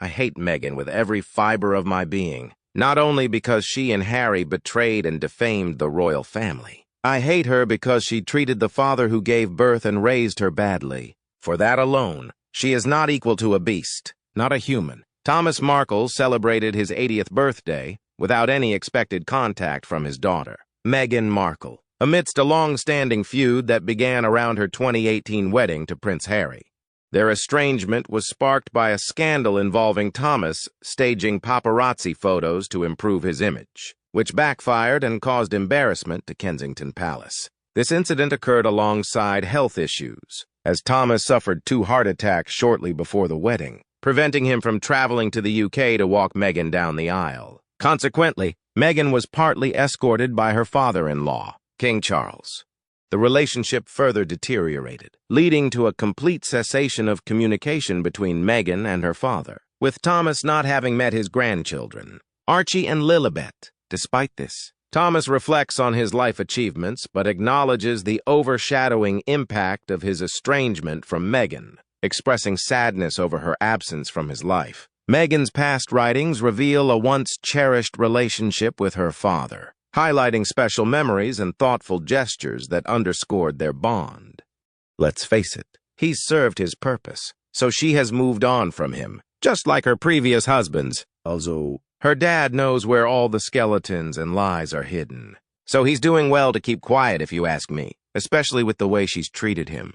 I hate Meghan with every fiber of my being, not only because she and Harry betrayed and defamed the royal family. I hate her because she treated the father who gave birth and raised her badly. For that alone, she is not equal to a beast, not a human. Thomas Markle celebrated his 80th birthday without any expected contact from his daughter, Meghan Markle, amidst a long-standing feud that began around her 2018 wedding to Prince Harry. Their estrangement was sparked by a scandal involving Thomas staging paparazzi photos to improve his image, which backfired and caused embarrassment to Kensington Palace. This incident occurred alongside health issues, as Thomas suffered 2 heart attacks shortly before the wedding, preventing him from traveling to the UK to walk Meghan down the aisle. Consequently, Meghan was partly escorted by her father-in-law, King Charles. The relationship further deteriorated, leading to a complete cessation of communication between Meghan and her father, with Thomas not having met his grandchildren, Archie and Lilibet. Despite this, Thomas reflects on his life achievements but acknowledges the overshadowing impact of his estrangement from Meghan, expressing sadness over her absence from his life. Meghan's past writings reveal a once-cherished relationship with her father, highlighting special memories and thoughtful gestures that underscored their bond. Let's face it, he's served his purpose, so she has moved on from him, just like her previous husbands. Also, her dad knows where all the skeletons and lies are hidden. So he's doing well to keep quiet, if you ask me, especially with the way she's treated him.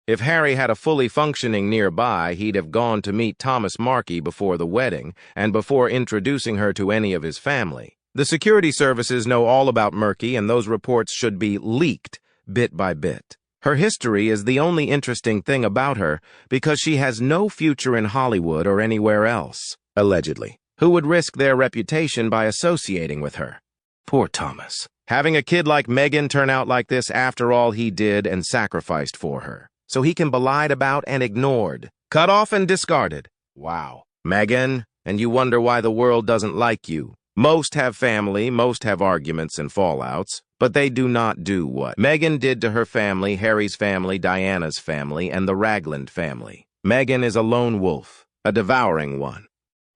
If Harry had a fully functioning nearby, he'd have gone to meet Thomas Markle before the wedding and before introducing her to any of his family. The security services know all about Markle, and those reports should be leaked bit by bit. Her history is the only interesting thing about her because she has no future in Hollywood or anywhere else, allegedly. Who would risk their reputation by associating with her? Poor Thomas. Having a kid like Meghan turn out like this after all he did and sacrificed for her, so he can be lied about and ignored, cut off and discarded. Wow. Meghan, and you wonder why the world doesn't like you. Most have family, most have arguments and fallouts, but they do not do what Meghan did to her family, Harry's family, Diana's family, and the Ragland family. Meghan is a lone wolf, a devouring one.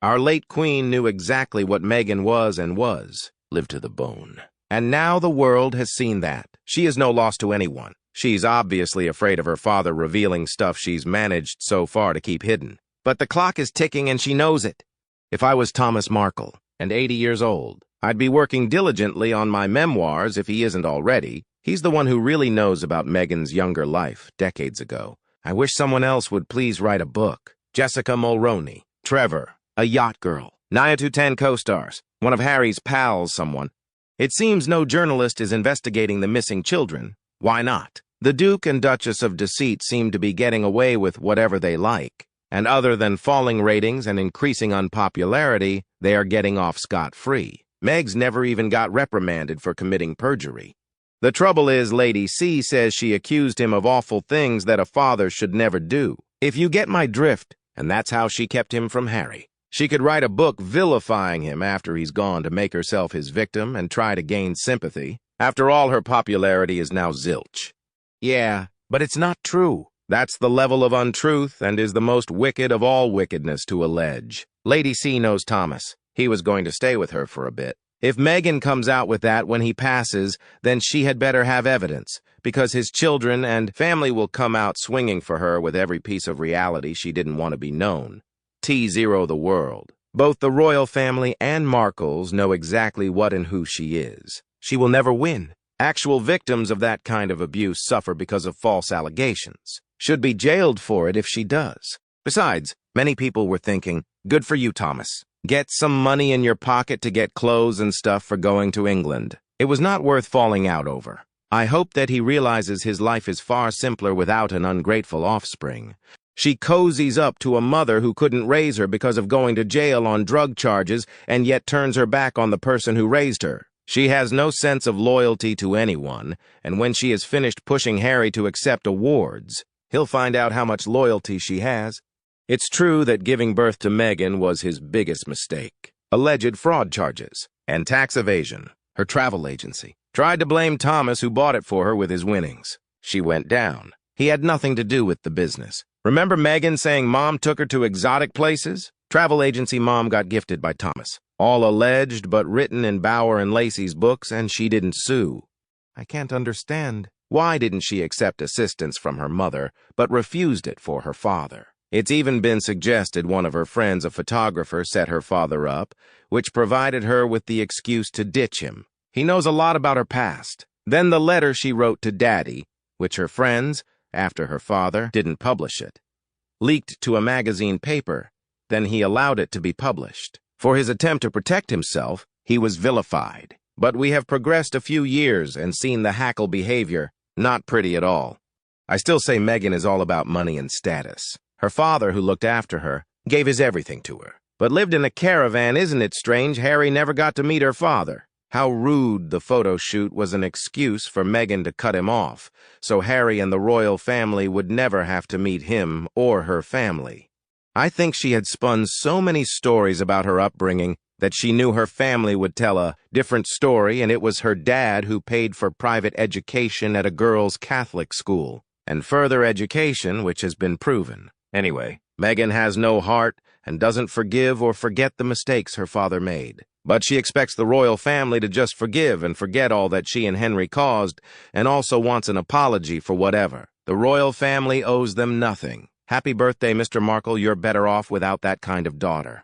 Our late queen knew exactly what Meghan was and lived to the bone. And now the world has seen that. She is no loss to anyone. She's obviously afraid of her father revealing stuff she's managed so far to keep hidden. But the clock is ticking and she knows it. If I was Thomas Markle, and 80 years old, I'd be working diligently on my memoirs if he isn't already. He's the one who really knows about Meghan's younger life, decades ago. I wish someone else would please write a book. Jessica Mulroney, Trevor, a yacht girl, 90210 co-stars, one of Harry's pals, someone. It seems no journalist is investigating the missing children. Why not? The Duke and Duchess of Deceit seem to be getting away with whatever they like, and other than falling ratings and increasing unpopularity, they are getting off scot-free. Meg's never even got reprimanded for committing perjury. The trouble is, Lady C says she accused him of awful things that a father should never do. If you get my drift, and that's how she kept him from Harry. She could write a book vilifying him after he's gone to make herself his victim and try to gain sympathy. After all, her popularity is now zilch. Yeah, but it's not true. That's the level of untruth and is the most wicked of all wickedness to allege. Lady C knows Thomas. He was going to stay with her for a bit. If Meghan comes out with that when he passes, then she had better have evidence, because his children and family will come out swinging for her with every piece of reality she didn't want to be known. T0 the world. Both the royal family and Markles know exactly what and who she is. She will never win. Actual victims of that kind of abuse suffer because of false allegations. Should be jailed for it if she does. Besides, many people were thinking, good for you, Thomas. Get some money in your pocket to get clothes and stuff for going to England. It was not worth falling out over. I hope that he realizes his life is far simpler without an ungrateful offspring. She cozies up to a mother who couldn't raise her because of going to jail on drug charges and yet turns her back on the person who raised her. She has no sense of loyalty to anyone, and when she is finished pushing Harry to accept awards, he'll find out how much loyalty she has. It's true that giving birth to Meghan was his biggest mistake. Alleged fraud charges and tax evasion. Her travel agency tried to blame Thomas, who bought it for her with his winnings. She went down. He had nothing to do with the business. Remember Meghan saying Mom took her to exotic places? Travel agency mom got gifted by Thomas. All alleged, but written in Bauer and Lacey's books, and she didn't sue. I can't understand. Why didn't she accept assistance from her mother, but refused it for her father? It's even been suggested one of her friends, a photographer, set her father up, which provided her with the excuse to ditch him. He knows a lot about her past. Then the letter she wrote to Daddy, which her friends, after her father, didn't publish it, leaked to a magazine paper. Then he allowed it to be published. For his attempt to protect himself, he was vilified. But we have progressed a few years and seen the hackle behavior. Not pretty at all. I still say Meghan is all about money and status. Her father, who looked after her, gave his everything to her. But lived in a caravan. Isn't it strange Harry never got to meet her father? How rude. The photo shoot was an excuse for Meghan to cut him off, so Harry and the royal family would never have to meet him or her family. I think she had spun so many stories about her upbringing that she knew her family would tell a different story, and it was her dad who paid for private education at a girls' Catholic school, and further education, which has been proven. Anyway, Meghan has no heart and doesn't forgive or forget the mistakes her father made. But she expects the royal family to just forgive and forget all that she and Henry caused, and also wants an apology for whatever. The royal family owes them nothing. Happy birthday, Mr. Markle. You're better off without that kind of daughter.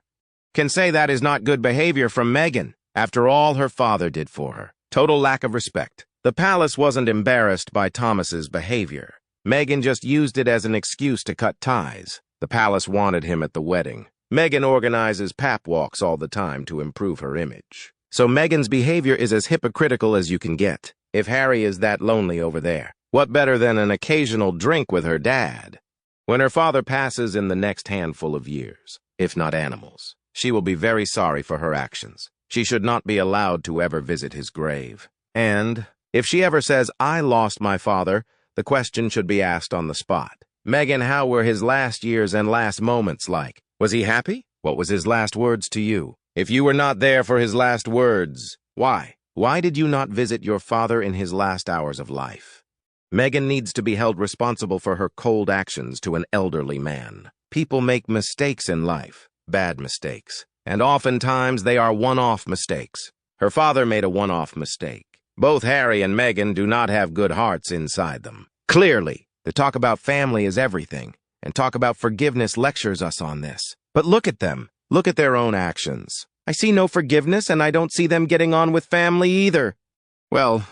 Can say that is not good behavior from Meghan, after all her father did for her. Total lack of respect. The palace wasn't embarrassed by Thomas's behavior. Meghan just used it as an excuse to cut ties. The palace wanted him at the wedding. Meghan organizes pap walks all the time to improve her image. So Meghan's behavior is as hypocritical as you can get. If Harry is that lonely over there, what better than an occasional drink with her dad? When her father passes in the next handful of years, if not animals, she will be very sorry for her actions. She should not be allowed to ever visit his grave. And if she ever says, "I lost my father," the question should be asked on the spot. Meghan, how were his last years and last moments like? Was he happy? What was his last words to you? If you were not there for his last words, why? Why did you not visit your father in his last hours of life? Meghan needs to be held responsible for her cold actions to an elderly man. People make mistakes in life, bad mistakes, and oftentimes they are one-off mistakes. Her father made a one-off mistake. Both Harry and Meghan do not have good hearts inside them. Clearly, the talk about family is everything, and talk about forgiveness lectures us on this. But look at them. Look at their own actions. I see no forgiveness, and I don't see them getting on with family either. Well,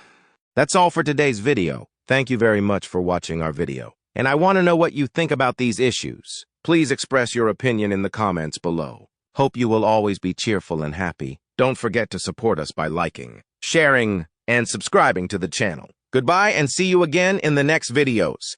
that's all for today's video. Thank you very much for watching our video. And I want to know what you think about these issues. Please express your opinion in the comments below. Hope you will always be cheerful and happy. Don't forget to support us by liking, sharing, and subscribing to the channel. Goodbye and see you again in the next videos.